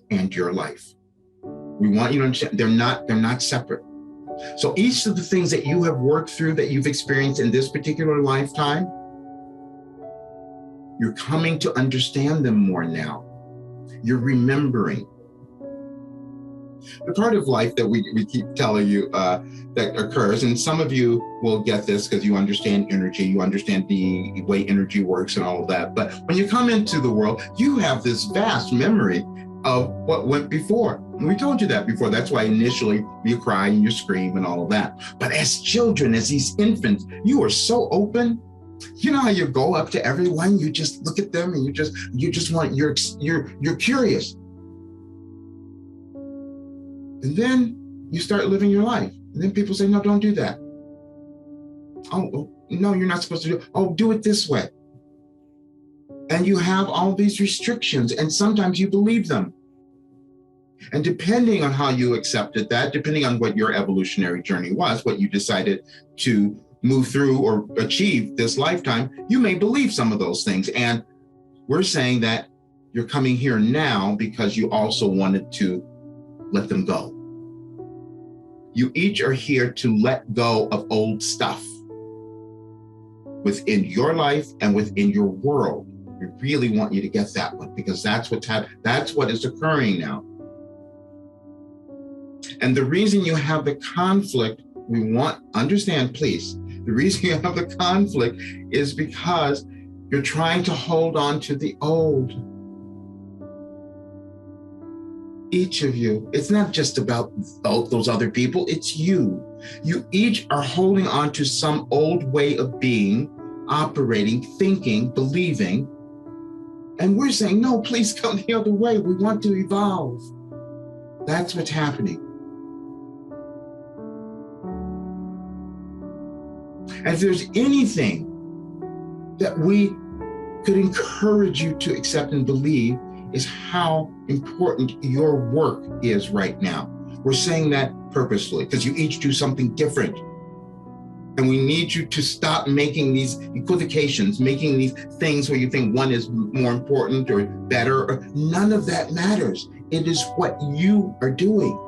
and your life. We want you to understand they're not separate. So each of the things that you have worked through, that you've experienced in this particular lifetime, you're coming to understand them more now. You're remembering. The part of life that we keep telling you that occurs, and some of you will get this because you understand energy, you understand the way energy works and all of that. But when you come into the world, you have this vast memory of what went before. And we told you that before. That's why initially you cry and you scream and all of that. But as children, as these infants, you are so open. You know how you go up to everyone, you just look at them and you just want, you're curious. And then you start living your life. And then people say, no, don't do that. Oh, no, you're not supposed to do it. Oh, do it this way. And you have all these restrictions, and sometimes you believe them. And depending on how you accepted that, depending on what your evolutionary journey was, what you decided to move through or achieve this lifetime, you may believe some of those things. And we're saying that you're coming here now because you also wanted to let them go. You each are here to let go of old stuff within your life and within your world. We really want you to get that one, because that's that's what is occurring now. And the reason you have the conflict, understand, please, the reason you have the conflict is because you're trying to hold on to the old. Each of you, it's not just about those other people, it's you. You each are holding on to some old way of being, operating, thinking, believing. And we're saying, no, please come the other way. We want to evolve. That's what's happening. And if there's anything that we could encourage you to accept and believe, is how important your work is right now. We're saying that purposefully because you each do something different. And we need you to stop making these equivocations, making these things where you think one is more important or better. None of that matters. It is what you are doing.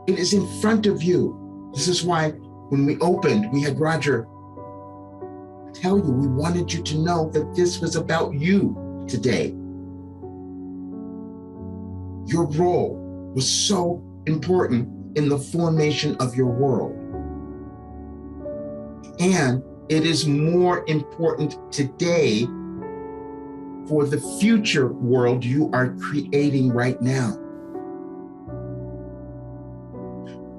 It is in front of you. This is why when we opened, we had Roger tell you, we wanted you to know that this was about you today. Your role was so important in the formation of your world. And it is more important today for the future world you are creating right now.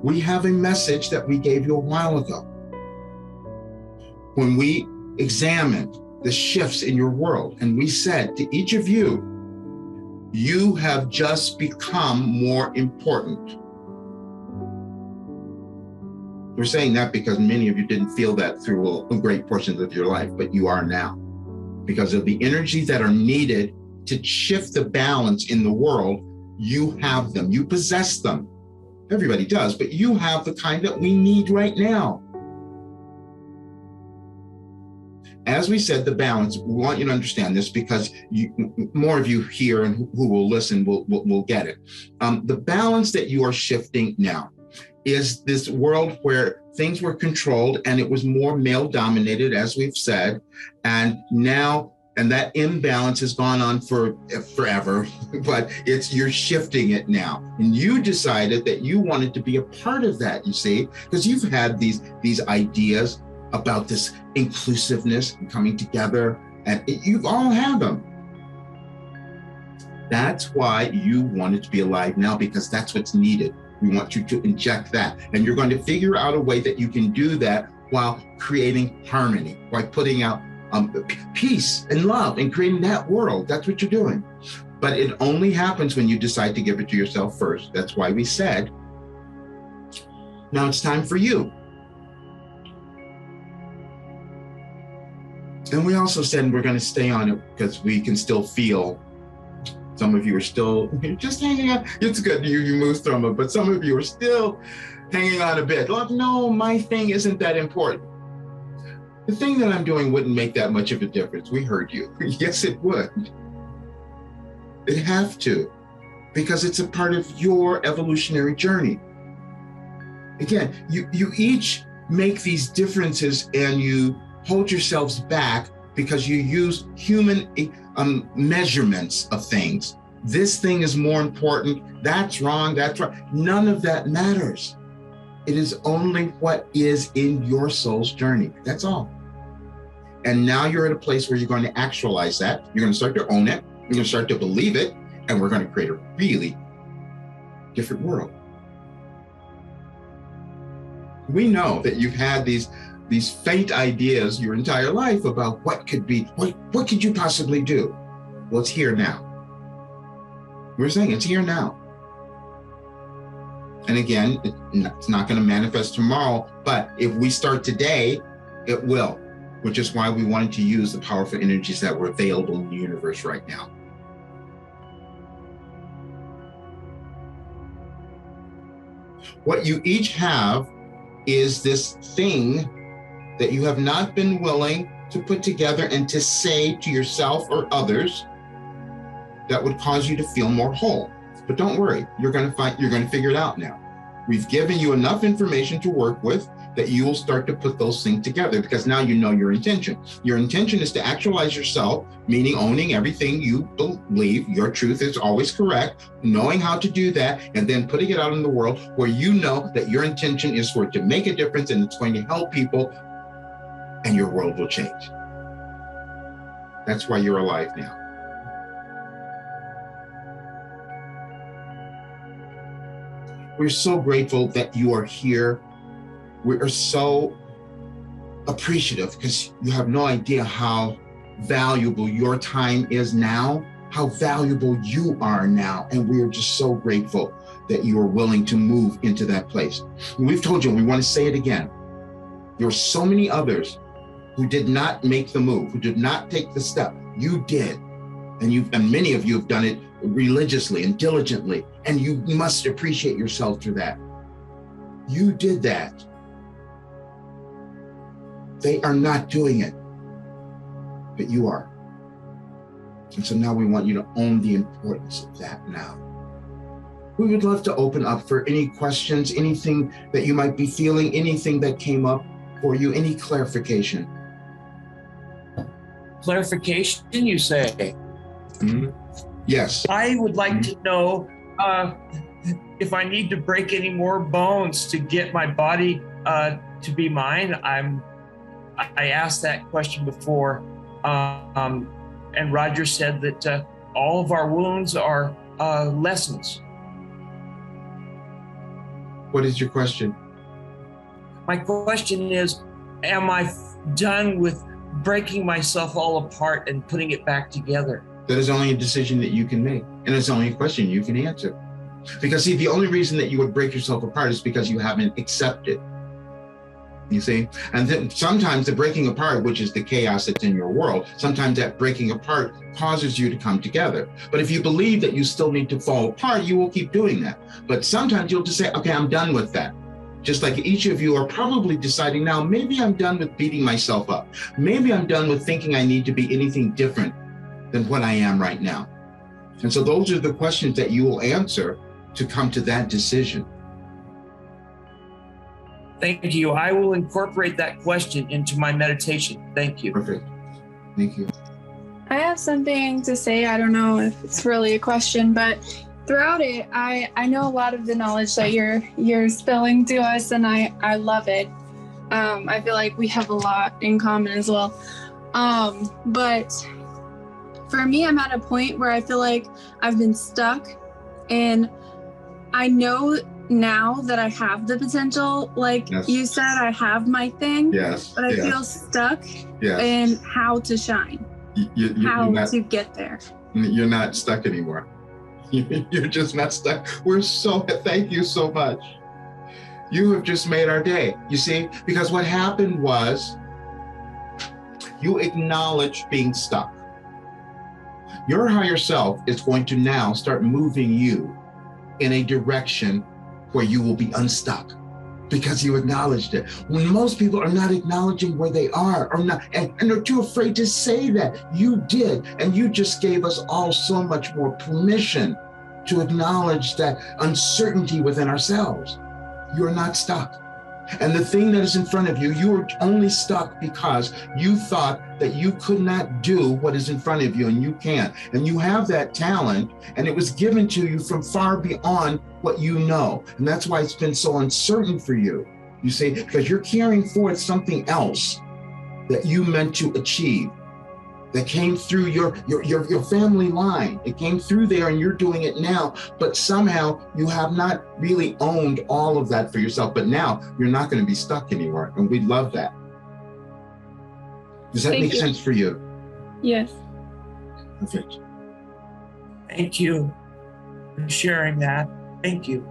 We have a message that we gave you a while ago. When we examined the shifts in your world, and we said to each of you, you have just become more important. We're saying that because many of you didn't feel that through a great portions of your life, but you are now. Because of the energies that are needed to shift the balance in the world, you have them, you possess them. Everybody does, but you have the kind that we need right now. As we said, the balance, we want you to understand this because more of you here and who will listen will get it. The balance that you are shifting now is this world where things were controlled and it was more male dominated, as we've said, and that imbalance has gone on for forever, but you're shifting it now. And you decided that you wanted to be a part of that, you see, because you've had these ideas about this inclusiveness and coming together, and you've all had them. That's why you wanted to be alive now, because that's what's needed. We want you to inject that. And you're going to figure out a way that you can do that while creating harmony, by putting out peace and love and creating that world. That's what you're doing. But it only happens when you decide to give it to yourself first. That's why we said, now it's time for you. And we also said we're going to stay on it because we can still feel some of you are still just hanging on. It's good you moved through them, but some of you are still hanging on a bit. Like, no, my thing isn't that important. The thing that I'm doing wouldn't make that much of a difference. We heard you. Yes, it would. It'd have to, because it's a part of your evolutionary journey. Again, you each make these differences and you hold yourselves back because you use human measurements of things. This thing is more important. That's wrong. That's right. None of that matters. It is only what is in your soul's journey. That's all. And now you're at a place where you're going to actualize that. You're going to start to own it. You're going to start to believe it. And we're going to create a really different world. We know that you've had these faint ideas your entire life about what could be, what could you possibly do? Well, it's here now. We're saying it's here now. And again, it's not going to manifest tomorrow, but if we start today, it will, which is why we wanted to use the powerful energies that were available in the universe right now. What you each have is this thing that you have not been willing to put together and to say to yourself or others that would cause you to feel more whole. But don't worry, you're going to figure it out now. We've given you enough information to work with that you will start to put those things together, because now you know your intention. Your intention is to actualize yourself, meaning owning everything you believe. Your truth is always correct, knowing how to do that, and then putting it out in the world where you know that your intention is for it to make a difference and it's going to help people, and your world will change. That's why you're alive now. We're so grateful that you are here. We are so appreciative because you have no idea how valuable your time is now, how valuable you are now. And we are just so grateful that you are willing to move into that place. And we've told you, and we want to say it again, there are so many others who did not make the move, who did not take the step. You did. And many of you have done it religiously and diligently, and you must appreciate yourself for that. You did that. They are not doing it, but you are. And so now we want you to own the importance of that now. We would love to open up for any questions, anything that you might be feeling, anything that came up for you, any clarification. Clarification, you say? Mm-hmm. Yes. I would like to know if I need to break any more bones to get my body to be mine. I asked that question before, and Roger said that all of our wounds are lessons. What is your question? My question is, am I done with breaking myself all apart and putting it back together? That is only a decision that you can make, and it's only a question you can answer. Because see, the only reason that you would break yourself apart is because you haven't accepted. You see? And then sometimes the breaking apart, which is the chaos that's in your world, sometimes that breaking apart causes you to come together. But if you believe that you still need to fall apart, you will keep doing that. But sometimes you'll just say, okay, I'm done with that. Just like each of you are probably deciding now, maybe I'm done with beating myself up. Maybe I'm done with thinking I need to be anything different than what I am right now. And so those are the questions that you will answer to come to that decision. Thank you. I will incorporate that question into my meditation. Thank you. Perfect. Thank you. I have something to say. I don't know if it's really a question, but throughout it, I know a lot of the knowledge that you're spilling to us, and I love it. I feel like we have a lot in common as well. But for me, I'm at a point where I feel like I've been stuck, and I know now that I have the potential, like yes. You said, I have my thing, yes, but I yes. feel stuck yes. in how to shine, how to get there. You're not stuck anymore. You're just not stuck. Thank you so much. You have just made our day, you see, because what happened was you acknowledged being stuck. Your higher self is going to now start moving you in a direction where you will be unstuck because you acknowledged it. When most people are not acknowledging where they are or not, and they're too afraid to say that, you did. And you just gave us all so much more permission to acknowledge that uncertainty within ourselves. You're not stuck. And the thing that is in front of you, you are only stuck because you thought that you could not do what is in front of you, and you can't. And you have that talent, and it was given to you from far beyond what you know. And that's why it's been so uncertain for you, you see, because you're carrying forth something else that you meant to achieve, that came through your family line. It came through there, and you're doing it now, but somehow you have not really owned all of that for yourself. But now you're not going to be stuck anymore, and we love that. Does that make sense for you? Yes. Perfect. Thank you for sharing that. Thank you.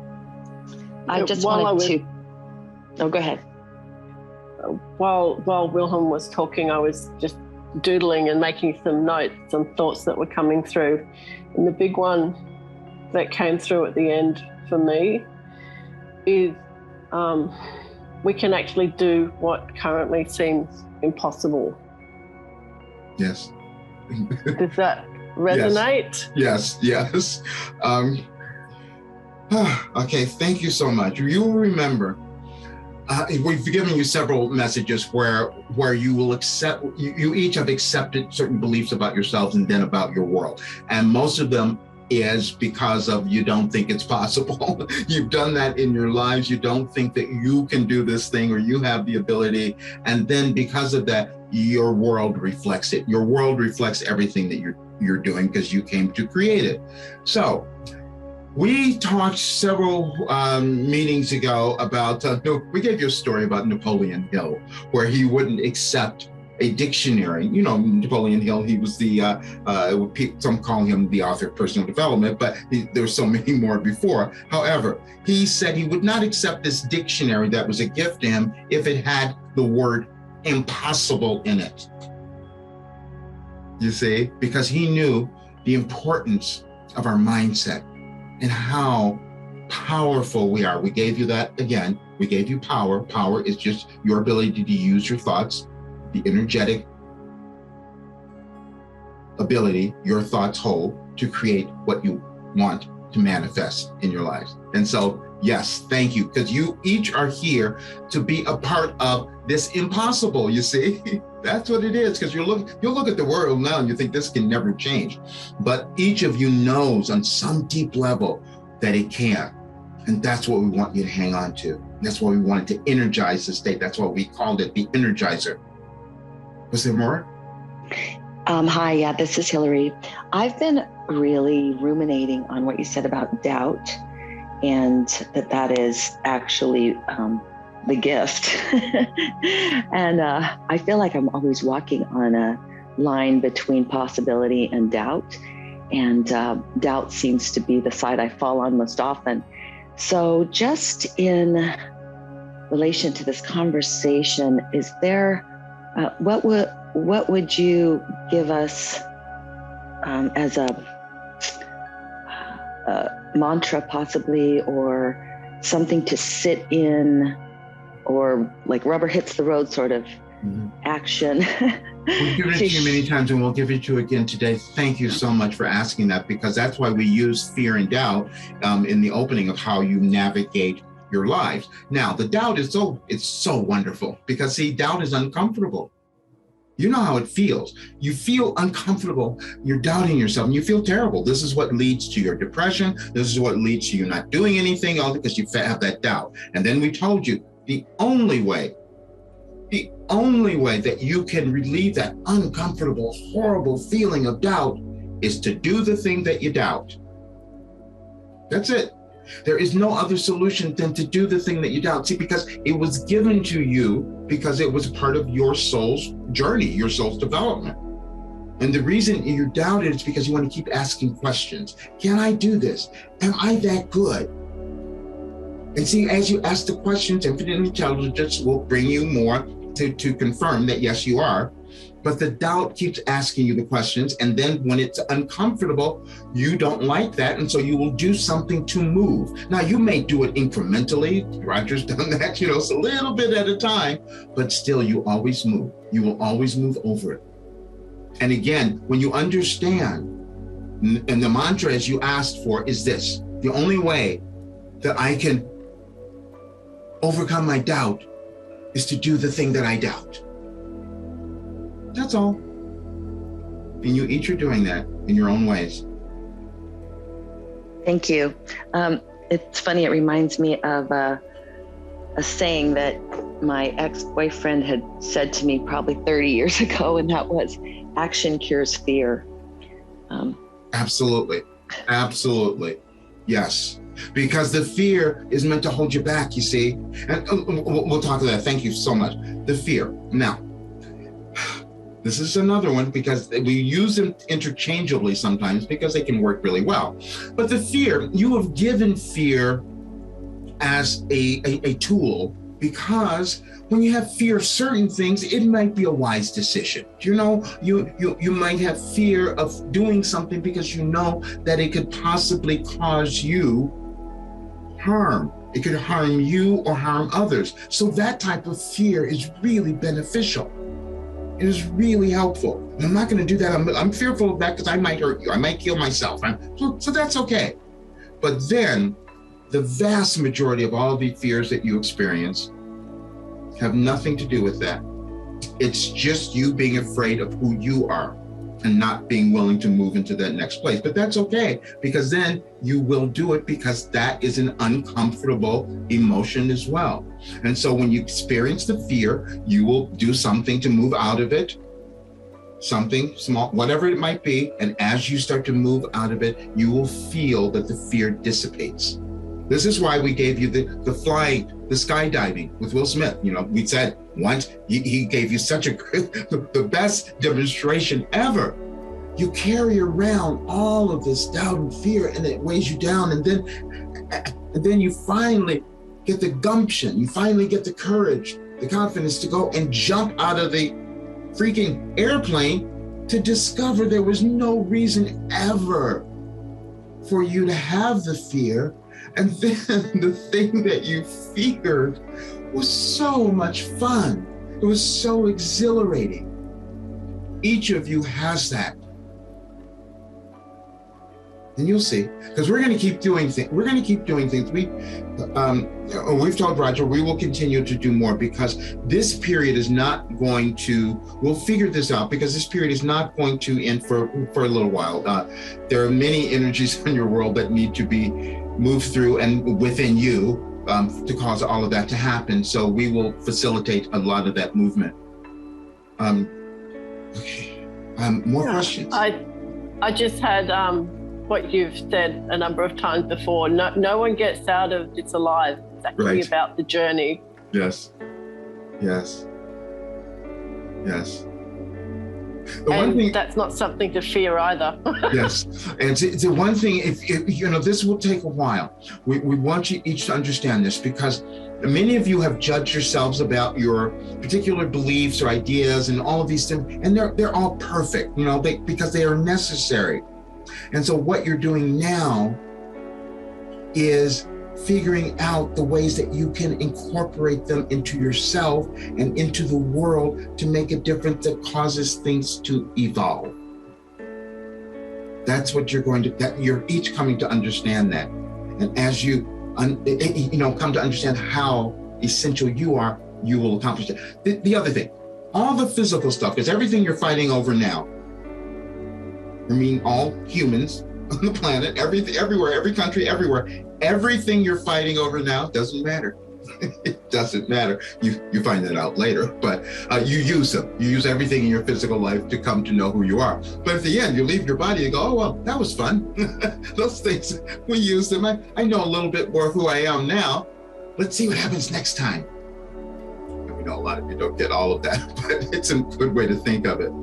I just wanted to... Oh, go ahead. While Wilhelm was talking, I was just doodling and making some notes, some thoughts that were coming through. And the big one that came through at the end for me is we can actually do what currently seems impossible. Yes. Does that resonate? Yes. Okay, thank you so much. You will remember, we've given you several messages where you will accept, you each have accepted certain beliefs about yourselves and then about your world. And most of them is because of you don't think it's possible. You've done that in your lives. You don't think that you can do this thing or you have the ability. And then because of that, your world reflects it. Your world reflects everything that you're doing because you came to create it. So we talked several meetings ago about, we gave you a story about Napoleon Hill, where he wouldn't accept a dictionary. You know, Napoleon Hill, he was some call him the author of personal development, but there were so many more before. However, he said he would not accept this dictionary that was a gift to him if it had the word impossible in it. You see, because he knew the importance of our mindset and how powerful we are. We gave you that again. We gave you power. Power is just your ability to use your thoughts, the energetic ability your thoughts hold to create what you want to manifest in your lives. And so, yes, thank you, because you each are here to be a part of this impossible, you see? That's what it is, because you'll look at the world now and you think this can never change. But each of you knows on some deep level that it can. And that's what we want you to hang on to. That's why we wanted to energize the state. That's why we called it the Energizer. Was there more? Hi, yeah, this is Hillary. I've been really ruminating on what you said about doubt, and that is actually the gift. And I feel like I'm always walking on a line between possibility and doubt. And doubt seems to be the side I fall on most often. So just in relation to this conversation, is there, what would you give us as a mantra possibly, or something to sit in, or like rubber hits the road sort of action? We've given it to you many times, and we'll give it to you again today. Thank you so much for asking that, because that's why we use fear and doubt in the opening of how you navigate your lives. Now, the doubt is so wonderful, because see, doubt is uncomfortable. You know how it feels. You feel uncomfortable. You're doubting yourself and you feel terrible. This is what leads to your depression. This is what leads to you not doing anything, all because you have that doubt. And then we told you the only way that you can relieve that uncomfortable, horrible feeling of doubt is to do the thing that you doubt. That's it. There is no other solution than to do the thing that you doubt. See, because it was given to you because it was part of your soul's journey, your soul's development. And the reason you doubt it is because you want to keep asking questions. Can I do this? Am I that good? And see, as you ask the questions, infinite intelligence will bring you more to confirm that yes, you are. But the doubt keeps asking you the questions. And then when it's uncomfortable, you don't like that. And so you will do something to move. Now, you may do it incrementally. Roger's done that, so a little bit at a time, but still you always move. You will always move over it. And again, when you understand, and the mantra as you asked for is this: the only way that I can overcome my doubt is to do the thing that I doubt. That's all. And you each are doing that in your own ways. Thank you. It's funny, it reminds me of a saying that my ex-boyfriend had said to me probably 30 years ago, and that was, action cures fear. Absolutely. Absolutely. Yes. Because the fear is meant to hold you back, you see. And we'll talk to that. Thank you so much. The fear. Now, this is another one because we use them interchangeably sometimes because they can work really well. But the fear, you have given fear as a tool, because when you have fear of certain things, it might be a wise decision. You might have fear of doing something because you know that it could possibly cause you harm. It could harm you or harm others. So that type of fear is really beneficial. It is really helpful. And I'm not going to do that. I'm fearful of that because I might hurt you. I might kill myself. So that's okay. But then the vast majority of all the fears that you experience have nothing to do with that. It's just you being afraid of who you are and not being willing to move into that next place. But that's okay, because then you will do it, because that is an uncomfortable emotion as well. And so when you experience the fear, you will do something to move out of it, something small, whatever it might be. And as you start to move out of it, you will feel that the fear dissipates. This is why we gave you the flying, the skydiving with Will Smith. We said once he gave you such the best demonstration ever. You carry around all of this doubt and fear, and it weighs you down. And then you finally get the gumption. You finally get the courage, the confidence to go and jump out of the freaking airplane to discover there was no reason ever for you to have the fear. And then the thing that you feared was so much fun. It was so exhilarating. Each of you has that. And you'll see, because we're going to keep doing things. We're going to keep doing things. We've told Roger we will continue to do more, because this period is not going to, we'll figure this out, because this period is not going to end for a little while. There are many energies in your world that need to be moved through and within you to cause all of that to happen. So we will facilitate a lot of that movement. Okay. More questions? I just had what you've said a number of times before. No one gets out of this alive. It's actually about the journey. Yes. Yes. Yes. That's not something to fear either. Yes. And it's the one thing, if you know, this will take a while. We want you each to understand this, because many of you have judged yourselves about your particular beliefs or ideas and all of these things, and they're all perfect, you know, because they are necessary. And so what you're doing now is figuring out the ways that you can incorporate them into yourself and into the world to make a difference that causes things to evolve. That's what you're each coming to understand that. And as you come to understand how essential you are, you will accomplish that. The other thing, all the physical stuff, because everything you're fighting over now, I mean, all humans on the planet, everything, everywhere, every country, everywhere, everything you're fighting over now doesn't matter. It doesn't matter. You find that out later, but you use them. You use everything in your physical life to come to know who you are. But at the end, you leave your body and go, oh, well, that was fun. Those things, we use them. I know a little bit more who I am now. Let's see what happens next time. And we know a lot of you don't get all of that, but it's a good way to think of it.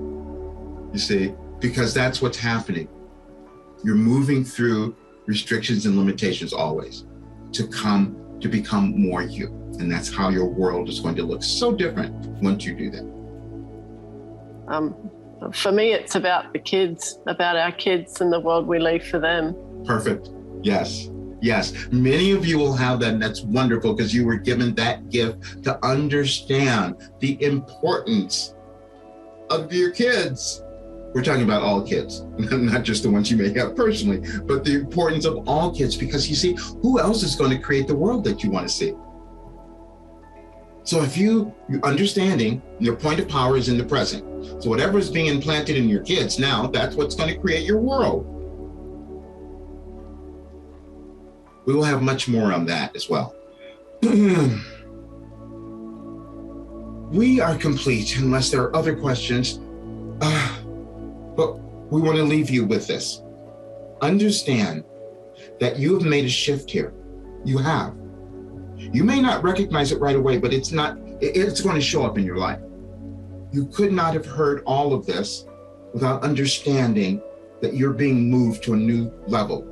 You see, because that's what's happening. You're moving through restrictions and limitations always to become more you. And that's how your world is going to look so different once you do that. For me, it's about the kids, about our kids and the world we leave for them. Perfect. Yes. Yes. Many of you will have that, and that's wonderful, because you were given that gift to understand the importance of your kids. We're talking about all kids, not just the ones you may have personally, but the importance of all kids, because you see, who else is going to create the world that you want to see? So if you're understanding your point of power is in the present. So whatever is being implanted in your kids now, that's what's going to create your world. We will have much more on that as well. We are complete unless there are other questions. But we want to leave you with this. Understand that you have made a shift here. You have. You may not recognize it right away, but it's going to show up in your life. You could not have heard all of this without understanding that you're being moved to a new level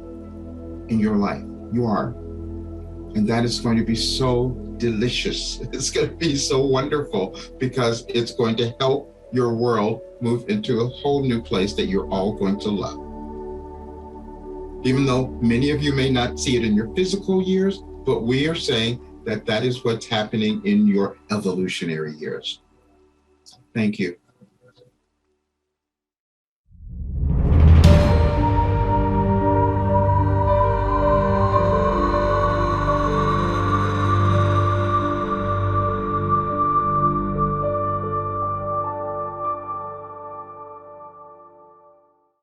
in your life. You are. And that is going to be so delicious. It's going to be so wonderful, because it's going to help your world move into a whole new place that you're all going to love. Even though many of you may not see it in your physical years, but we are saying that that is what's happening in your evolutionary years. Thank you.